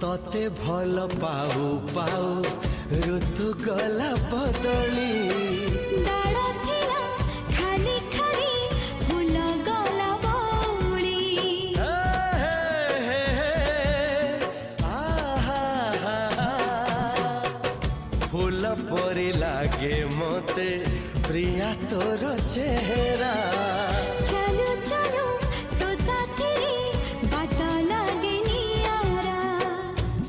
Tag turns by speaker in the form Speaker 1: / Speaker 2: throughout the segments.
Speaker 1: तते भल पाऊ पाऊ ऋतु गला बदली
Speaker 2: डाळ थिला खाली खाली फूल गला बौली
Speaker 1: फूल परी लागे मते प्रिया तोर चेहरा
Speaker 2: चलो चलो तो साथी बाट लागे नियारा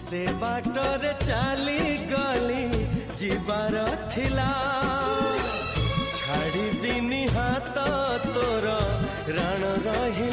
Speaker 1: से बाटरे चली गली जीवार थिला छाड़ी दिनी हाथ तोर राण रही